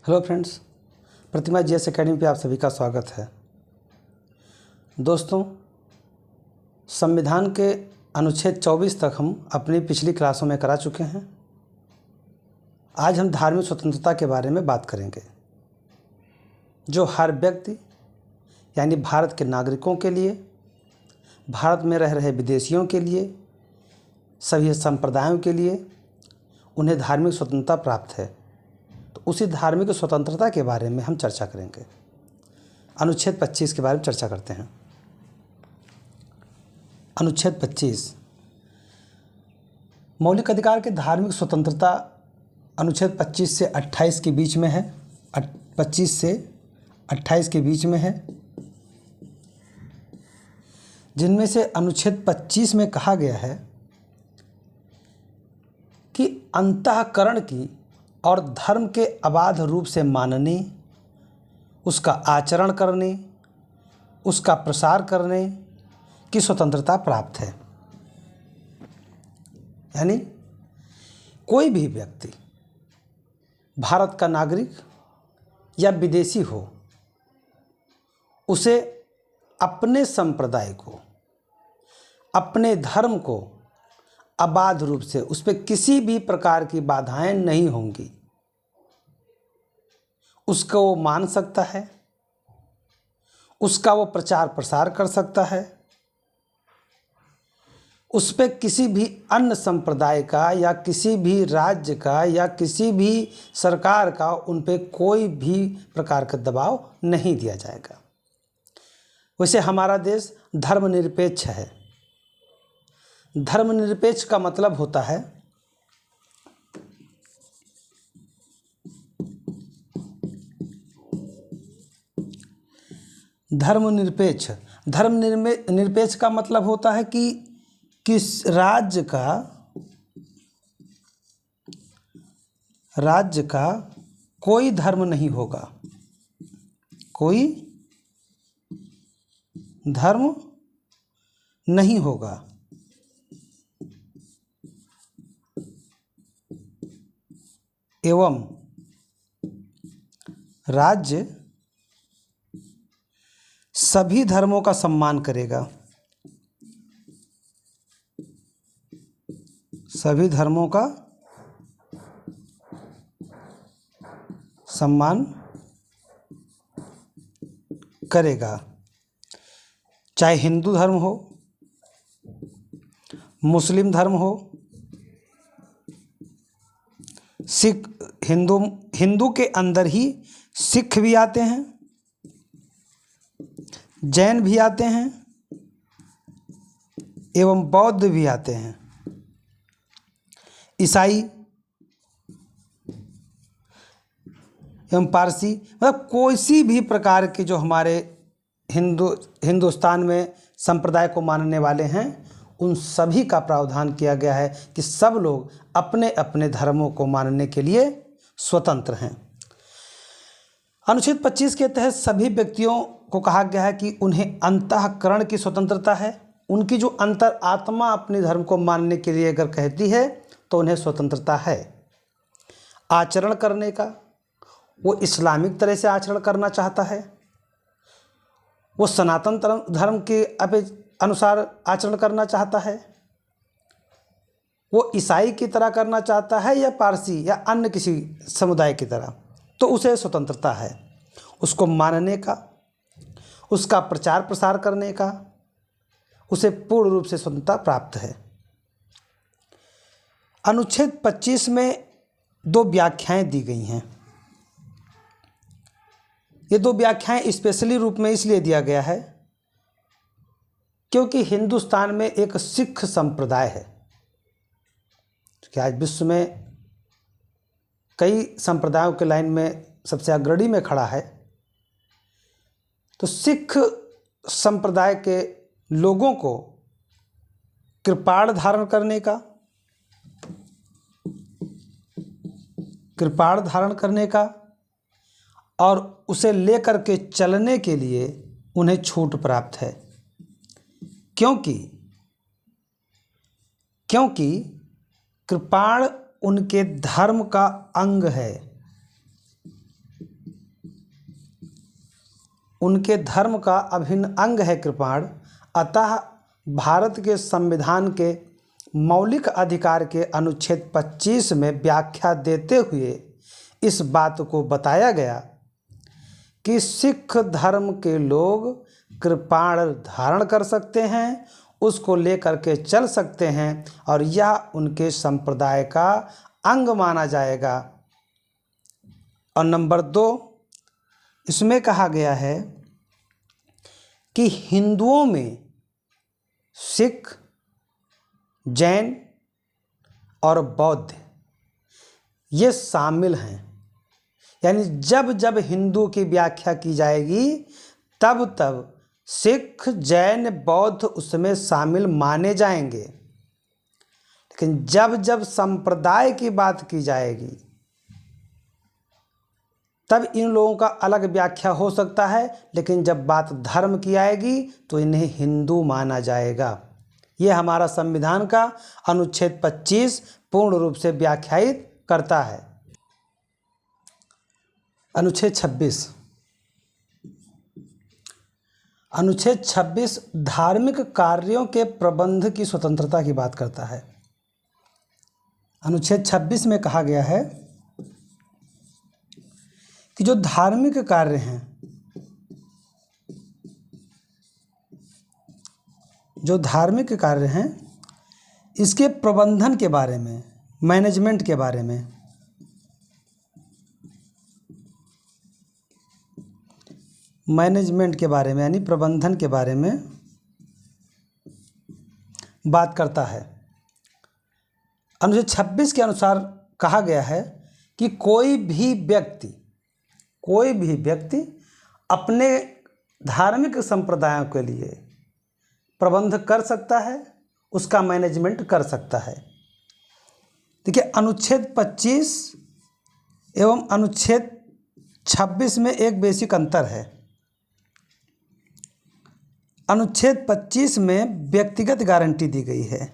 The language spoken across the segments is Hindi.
हेलो फ्रेंड्स, प्रतिमा जीएस एकेडमी पे आप सभी का स्वागत है। दोस्तों, संविधान के अनुच्छेद 24 तक हम अपनी पिछली क्लासों में करा चुके हैं। आज हम धार्मिक स्वतंत्रता के बारे में बात करेंगे, जो हर व्यक्ति यानी भारत के नागरिकों के लिए, भारत में रह रहे विदेशियों के लिए, सभी संप्रदायों के लिए उन्हें धार्मिक स्वतंत्रता प्राप्त है। तो उसी धार्मिक स्वतंत्रता के बारे में हम चर्चा करेंगे। अनुच्छेद 25 के बारे में चर्चा करते हैं। अनुच्छेद 25 मौलिक अधिकार के धार्मिक स्वतंत्रता अनुच्छेद 25 से 28 के बीच में है। 25 से 28 के बीच में है, जिनमें से अनुच्छेद 25 में कहा गया है कि अंतःकरण की और धर्म के अबाध रूप से मानने, उसका आचरण करने, उसका प्रसार करने की स्वतंत्रता प्राप्त है। यानी कोई भी व्यक्ति भारत का नागरिक या विदेशी हो, उसे अपने संप्रदाय को, अपने धर्म को अबाध रूप से, उस पर किसी भी प्रकार की बाधाएं नहीं होंगी। उसको वो मान सकता है, उसका वो प्रचार प्रसार कर सकता है। उस पर किसी भी अन्य संप्रदाय का या किसी भी राज्य का या किसी भी सरकार का उन पर कोई भी प्रकार का दबाव नहीं दिया जाएगा। वैसे हमारा देश धर्मनिरपेक्ष है। धर्मनिरपेक्ष का मतलब होता है धर्मनिरपेक्ष का मतलब होता है कि किस राज्य का कोई धर्म नहीं होगा, कोई धर्म नहीं होगा, एवं राज्य सभी धर्मों का सम्मान करेगा। सभी धर्मों का सम्मान करेगा, चाहे हिंदू धर्म हो, मुस्लिम धर्म हो, सिख, हिंदू के अंदर ही सिख भी आते हैं, जैन भी आते हैं एवं बौद्ध भी आते हैं, ईसाई एवं पारसी, मतलब कोई सी भी प्रकार के जो हमारे हिंदुस्तान में संप्रदाय को मानने वाले हैं, उन सभी का प्रावधान किया गया है कि सब लोग अपने अपने धर्मों को मानने के लिए स्वतंत्र हैं। अनुच्छेद 25 के तहत सभी व्यक्तियों को कहा गया है कि उन्हें अंतःकरण की स्वतंत्रता है। उनकी जो अंतर आत्मा अपने धर्म को मानने के लिए अगर कहती है तो उन्हें स्वतंत्रता है। आचरण करने का, वो इस्लामिक तरह से आचरण करना चाहता है, वो सनातन धर्म के अनुसार आचरण करना चाहता है, वो ईसाई की तरह करना चाहता है या पारसी या अन्य किसी समुदाय की तरह, तो उसे स्वतंत्रता है। उसको मानने का, उसका प्रचार प्रसार करने का उसे पूर्ण रूप से स्वतंत्रता प्राप्त है। अनुच्छेद 25 में 2 व्याख्याएं दी गई हैं। ये 2 व्याख्याएं स्पेशली रूप में इसलिए दिया गया है क्योंकि हिंदुस्तान में एक सिख संप्रदाय है कि आज विश्व में कई संप्रदायों के लाइन में सबसे अग्रणी में खड़ा है। तो सिख संप्रदाय के लोगों को कृपाण धारण करने का और उसे लेकर के चलने के लिए उन्हें छूट प्राप्त है, क्योंकि कृपाण उनके धर्म का अंग है। उनके धर्म का अभिन्न अंग है कृपाण। अतः भारत के संविधान के मौलिक अधिकार के अनुच्छेद 25 में व्याख्या देते हुए इस बात को बताया गया कि सिख धर्म के लोग कृपाण धारण कर सकते हैं, उसको लेकर के चल सकते हैं और यह उनके संप्रदाय का अंग माना जाएगा। और नंबर 2, इसमें कहा गया है कि हिंदुओं में सिख, जैन और बौद्ध ये शामिल हैं। यानी जब जब हिंदू की व्याख्या की जाएगी तब तब सिख, जैन, बौद्ध उसमें शामिल माने जाएंगे। लेकिन जब जब संप्रदाय की बात की जाएगी तब इन लोगों का अलग व्याख्या हो सकता है, लेकिन जब बात धर्म की आएगी तो इन्हें हिंदू माना जाएगा। ये हमारा संविधान का अनुच्छेद 25 पूर्ण रूप से व्याख्यायित करता है। अनुच्छेद 26। अनुच्छेद 26 धार्मिक कार्यों के प्रबंध की स्वतंत्रता की बात करता है। अनुच्छेद 26 में कहा गया है कि जो धार्मिक कार्य हैं, जो धार्मिक कार्य हैं इसके प्रबंधन के बारे में, मैनेजमेंट के बारे में, मैनेजमेंट के बारे में यानी प्रबंधन के बारे में बात करता है। अनुच्छेद 26 के अनुसार कहा गया है कि कोई भी व्यक्ति अपने धार्मिक संप्रदायों के लिए प्रबंध कर सकता है, उसका मैनेजमेंट कर सकता है। देखिए, अनुच्छेद 25 एवं अनुच्छेद 26 में एक बेसिक अंतर है। अनुच्छेद 25 में व्यक्तिगत गारंटी दी गई है,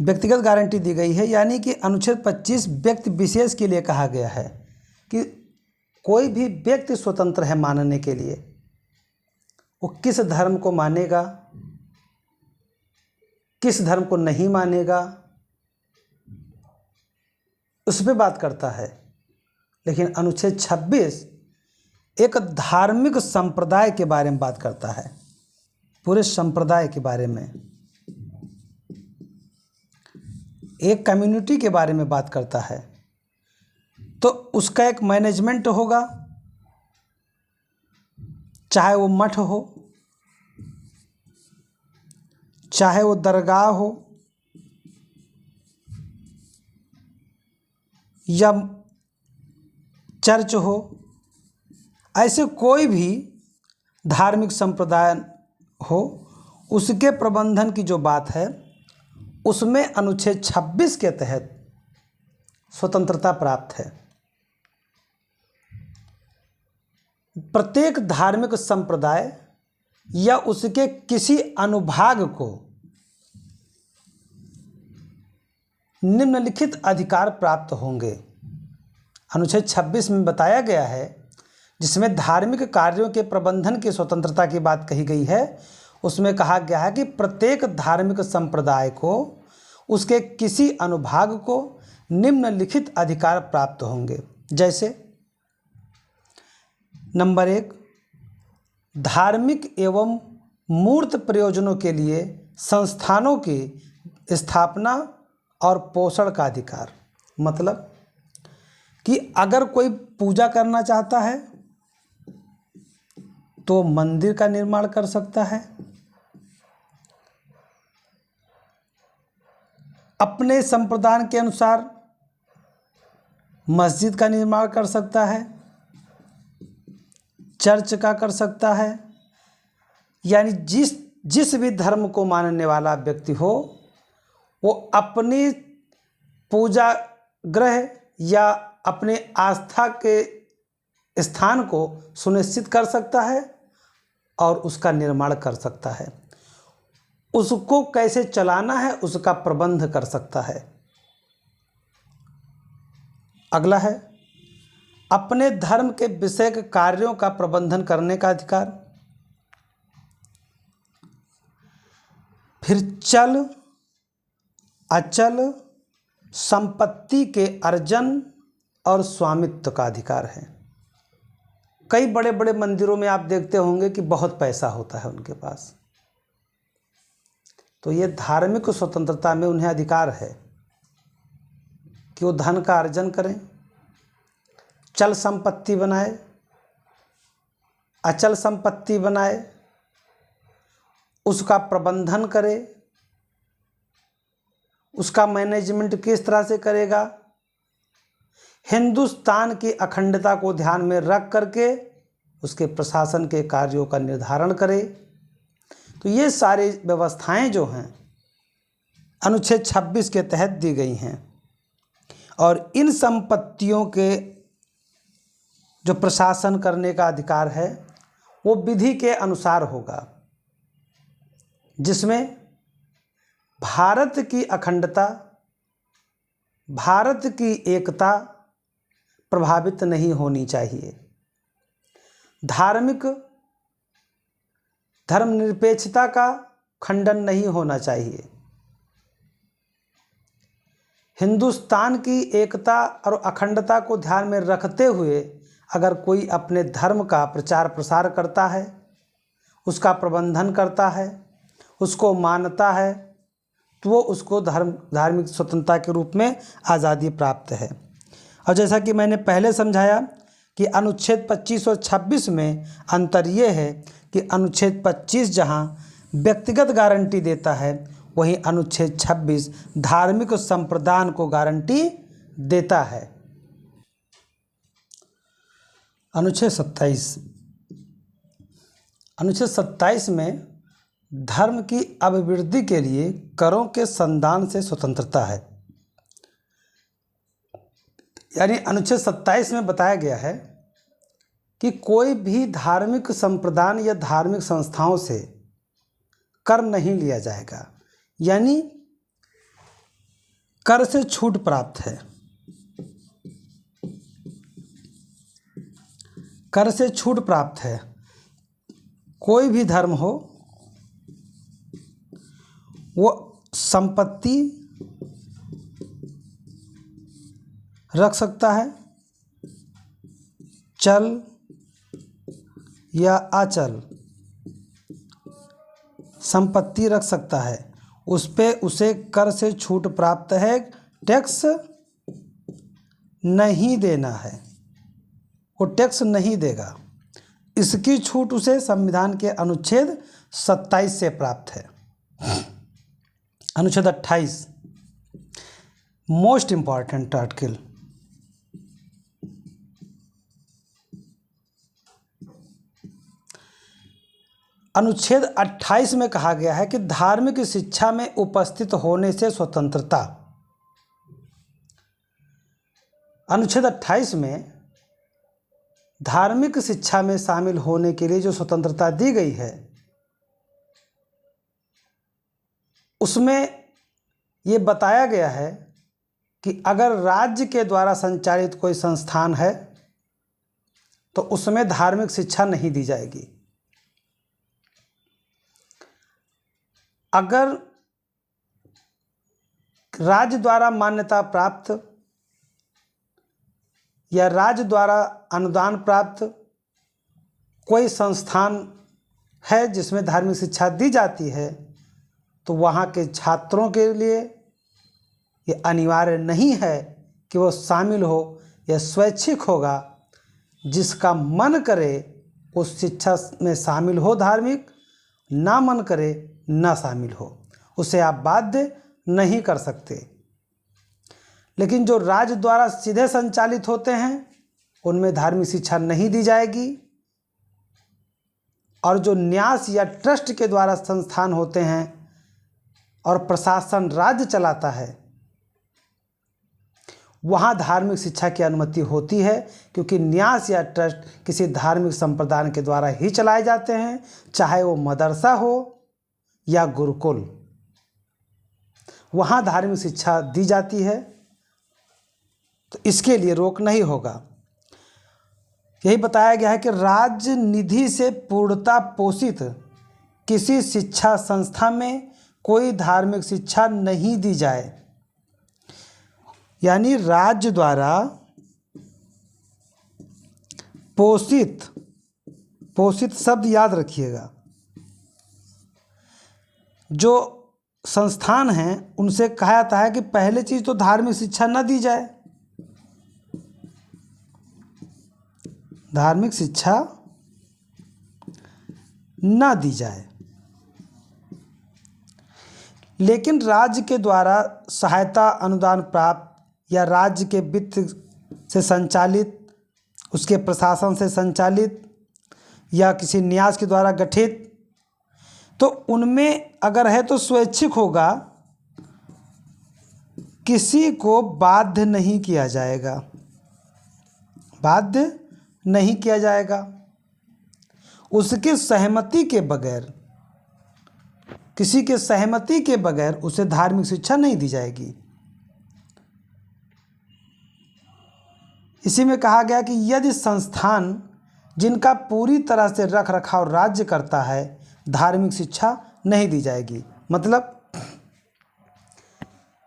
व्यक्तिगत गारंटी दी गई है, यानी कि अनुच्छेद 25 व्यक्ति विशेष के लिए कहा गया है कि कोई भी व्यक्ति स्वतंत्र है मानने के लिए, वो किस धर्म को मानेगा, किस धर्म को नहीं मानेगा, उस पर बात करता है। लेकिन अनुच्छेद 26 एक धार्मिक संप्रदाय के बारे में बात करता है, पूरे संप्रदाय के बारे में, एक कम्युनिटी के बारे में बात करता है। तो उसका एक मैनेजमेंट होगा, चाहे वो मठ हो, चाहे वो दरगाह हो या चर्च हो, ऐसे कोई भी धार्मिक संप्रदाय हो, उसके प्रबंधन की जो बात है उसमें अनुच्छेद 26 के तहत स्वतंत्रता प्राप्त है। प्रत्येक धार्मिक संप्रदाय या उसके किसी अनुभाग को निम्नलिखित अधिकार प्राप्त होंगे। अनुच्छेद 26 में बताया गया है, जिसमें धार्मिक कार्यों के प्रबंधन की स्वतंत्रता की बात कही गई है, उसमें कहा गया है कि प्रत्येक धार्मिक संप्रदाय को उसके किसी अनुभाग को निम्नलिखित अधिकार प्राप्त होंगे। जैसे नंबर 1, धार्मिक एवं मूर्त प्रयोजनों के लिए संस्थानों की स्थापना और पोषण का अधिकार। मतलब कि अगर कोई पूजा करना चाहता है तो मंदिर का निर्माण कर सकता है, अपने संप्रदाय के अनुसार मस्जिद का निर्माण कर सकता है, चर्च का कर सकता है। यानी जिस भी धर्म को मानने वाला व्यक्ति हो, वो अपनी पूजा गृह या अपने आस्था के स्थान को सुनिश्चित कर सकता है और उसका निर्माण कर सकता है। उसको कैसे चलाना है उसका प्रबंध कर सकता है। अगला है अपने धर्म के विषय के कार्यों का प्रबंधन करने का अधिकार। फिर चल अचल संपत्ति के अर्जन और स्वामित्व का अधिकार है। कई बड़े बड़े मंदिरों में आप देखते होंगे कि बहुत पैसा होता है उनके पास, तो ये धार्मिक स्वतंत्रता में उन्हें अधिकार है कि वो धन का अर्जन करें, चल संपत्ति बनाए, अचल संपत्ति बनाए, उसका प्रबंधन करे, उसका मैनेजमेंट किस तरह से करेगा, हिंदुस्तान की अखंडता को ध्यान में रख करके उसके प्रशासन के कार्यों का निर्धारण करे। तो ये सारी व्यवस्थाएं जो हैं अनुच्छेद 26 के तहत दी गई हैं, और इन संपत्तियों के जो प्रशासन करने का अधिकार है वो विधि के अनुसार होगा, जिसमें भारत की अखंडता, भारत की एकता प्रभावित नहीं होनी चाहिए, धार्मिक धर्मनिरपेक्षता का खंडन नहीं होना चाहिए, हिंदुस्तान की एकता और अखंडता को ध्यान में रखते हुए अगर कोई अपने धर्म का प्रचार प्रसार करता है, उसका प्रबंधन करता है, उसको मानता है, तो वो उसको धार्मिक स्वतंत्रता के रूप में आज़ादी प्राप्त है। और जैसा कि मैंने पहले समझाया कि अनुच्छेद 25 और 26 में अंतर ये है कि अनुच्छेद 25 जहाँ व्यक्तिगत गारंटी देता है, वहीं अनुच्छेद 26 धार्मिक संप्रदान को गारंटी देता है। अनुच्छेद 27 में धर्म की अभिवृद्धि के लिए करों के संदान से स्वतंत्रता है। यानी अनुच्छेद 27 में बताया गया है कि कोई भी धार्मिक संप्रदान या धार्मिक संस्थाओं से कर नहीं लिया जाएगा, यानी कर से छूट प्राप्त है। कर से छूट प्राप्त है। कोई भी धर्म हो वो संपत्ति रख सकता है, चल या अचल संपत्ति रख सकता है, उस पे उसे कर से छूट प्राप्त है, टैक्स नहीं देना है, वो टैक्स नहीं देगा। इसकी छूट उसे संविधान के अनुच्छेद 27 से प्राप्त है। अनुच्छेद 28 मोस्ट इंपॉर्टेंट आर्टिकल, अनुच्छेद 28 में कहा गया है कि धार्मिक शिक्षा में उपस्थित होने से स्वतंत्रता। अनुच्छेद 28 में धार्मिक शिक्षा में शामिल होने के लिए जो स्वतंत्रता दी गई है, उसमें ये बताया गया है कि अगर राज्य के द्वारा संचालित कोई संस्थान है तो उसमें धार्मिक शिक्षा नहीं दी जाएगी। अगर राज्य द्वारा मान्यता प्राप्त या राज्य द्वारा अनुदान प्राप्त कोई संस्थान है जिसमें धार्मिक शिक्षा दी जाती है, तो वहाँ के छात्रों के लिए ये अनिवार्य नहीं है कि वो शामिल हो, या स्वैच्छिक होगा। जिसका मन करे उस शिक्षा में शामिल हो धार्मिक, ना मन करे ना शामिल हो, उसे आप बाध्य नहीं कर सकते। लेकिन जो राज्य द्वारा सीधे संचालित होते हैं उनमें धार्मिक शिक्षा नहीं दी जाएगी, और जो न्यास या ट्रस्ट के द्वारा संस्थान होते हैं और प्रशासन राज्य चलाता है, वहाँ धार्मिक शिक्षा की अनुमति होती है, क्योंकि न्यास या ट्रस्ट किसी धार्मिक संप्रदाय के द्वारा ही चलाए जाते हैं, चाहे वो मदरसा हो या गुरुकुल, वहाँ धार्मिक शिक्षा दी जाती है। तो इसके लिए रोक नहीं होगा। यही बताया गया है कि राज्य निधि से पूर्णता पोषित किसी शिक्षा संस्था में कोई धार्मिक शिक्षा नहीं दी जाए। यानी राज्य द्वारा पोषित शब्द याद रखिएगा, जो संस्थान हैं उनसे कहा जाता है कि पहले चीज़ तो धार्मिक शिक्षा न दी जाए, धार्मिक शिक्षा न दी जाए, लेकिन राज्य के द्वारा सहायता अनुदान प्राप्त या राज्य के वित्त से संचालित, उसके प्रशासन से संचालित या किसी न्यास के द्वारा गठित, तो उनमें अगर है तो स्वैच्छिक होगा, किसी को बाध्य नहीं किया जाएगा, बाध्य नहीं किया जाएगा। उसके सहमति के बगैर, किसी के सहमति के बगैर उसे धार्मिक शिक्षा नहीं दी जाएगी। इसी में कहा गया कि यदि संस्थान जिनका पूरी तरह से रख रखाव राज्य करता है, धार्मिक शिक्षा नहीं दी जाएगी। मतलब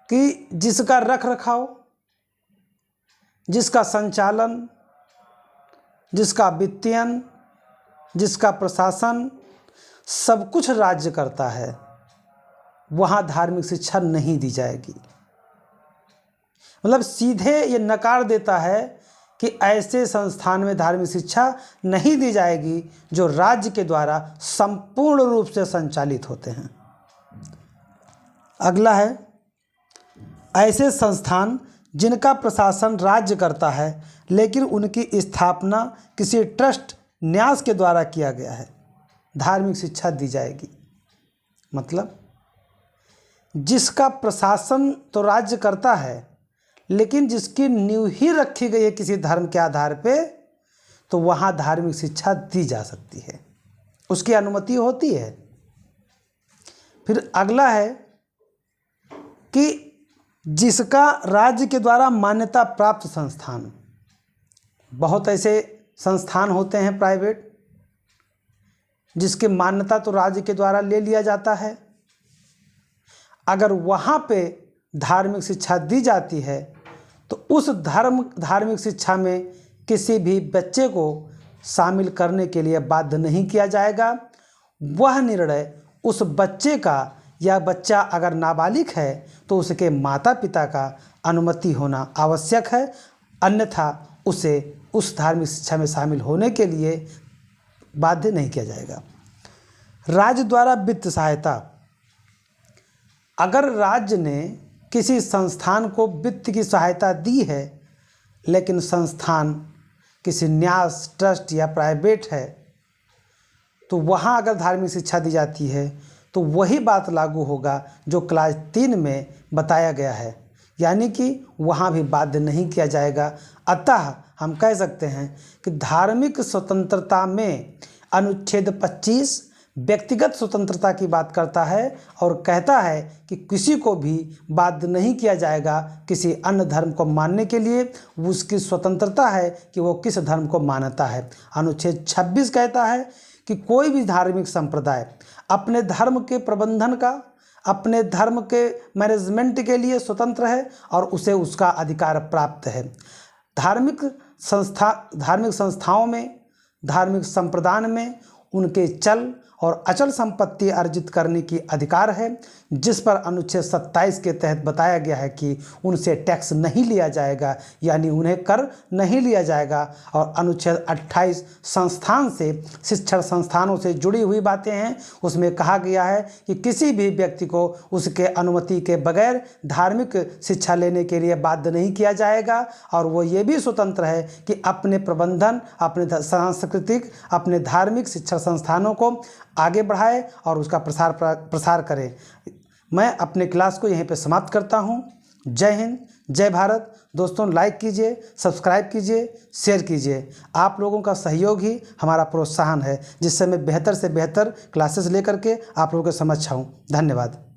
कि जिसका रख रखाव, जिसका संचालन, जिसका वित्तीयन, जिसका प्रशासन सब कुछ राज्य करता है, वहाँ धार्मिक शिक्षा नहीं दी जाएगी। मतलब सीधे ये नकार देता है कि ऐसे संस्थान में धार्मिक शिक्षा नहीं दी जाएगी जो राज्य के द्वारा संपूर्ण रूप से संचालित होते हैं। अगला है, ऐसे संस्थान जिनका प्रशासन राज्य करता है लेकिन उनकी स्थापना किसी ट्रस्ट न्यास के द्वारा किया गया है, धार्मिक शिक्षा दी जाएगी। मतलब जिसका प्रशासन तो राज्य करता है लेकिन जिसकी नींव ही रखी गई है किसी धर्म के आधार पे, तो वहाँ धार्मिक शिक्षा दी जा सकती है, उसकी अनुमति होती है। फिर अगला है कि जिसका राज्य के द्वारा मान्यता प्राप्त संस्थान, बहुत ऐसे संस्थान होते हैं प्राइवेट जिसकी मान्यता तो राज्य के द्वारा ले लिया जाता है, अगर वहाँ पे धार्मिक शिक्षा दी जाती है तो उस धार्मिक शिक्षा में किसी भी बच्चे को शामिल करने के लिए बाध्य नहीं किया जाएगा। वह निर्णय उस बच्चे का, या बच्चा अगर नाबालिग है तो उसके माता पिता का अनुमति होना आवश्यक है, अन्यथा उसे उस धार्मिक शिक्षा में शामिल होने के लिए बाध्य नहीं किया जाएगा। राज्य द्वारा वित्त सहायता, अगर राज्य ने किसी संस्थान को वित्त की सहायता दी है लेकिन संस्थान किसी न्यास, ट्रस्ट या प्राइवेट है, तो वहाँ अगर धार्मिक शिक्षा दी जाती है तो वही बात लागू होगा जो क्लास 3 में बताया गया है, यानी कि वहाँ भी बाध्य नहीं किया जाएगा। अतः हम कह सकते हैं कि धार्मिक स्वतंत्रता में अनुच्छेद 25 व्यक्तिगत स्वतंत्रता की बात करता है और कहता है कि किसी को भी बाध्य नहीं किया जाएगा किसी अन्य धर्म को मानने के लिए, उसकी स्वतंत्रता है कि वो किस धर्म को मानता है। अनुच्छेद 26 कहता है कि कोई भी धार्मिक संप्रदाय अपने धर्म के प्रबंधन का, अपने धर्म के मैनेजमेंट के लिए स्वतंत्र है और उसे उसका अधिकार प्राप्त है। धार्मिक संस्थाओं में, धार्मिक संप्रदान में उनके चल और अचल संपत्ति अर्जित करने की अधिकार है, जिस पर अनुच्छेद 27 के तहत बताया गया है कि उनसे टैक्स नहीं लिया जाएगा, यानी उन्हें कर नहीं लिया जाएगा। और अनुच्छेद 28 संस्थान से, शिक्षण संस्थानों से जुड़ी हुई बातें हैं, उसमें कहा गया है कि किसी भी व्यक्ति को उसके अनुमति के बगैर धार्मिक शिक्षा लेने के लिए बाध्य नहीं किया जाएगा और वो ये भी स्वतंत्र है कि अपने प्रबंधन, अपने सांस्कृतिक, अपने धार्मिक शिक्षण संस्थानों को आगे बढ़ाए और उसका प्रसार करे। मैं अपने क्लास को यहीं पे समाप्त करता हूं। जय हिंद, जय भारत। दोस्तों, लाइक कीजिए, सब्सक्राइब कीजिए, शेयर कीजिए। आप लोगों का सहयोग ही हमारा प्रोत्साहन है, जिससे मैं बेहतर से बेहतर क्लासेस लेकर के आप लोगों के समक्ष आऊँ। धन्यवाद।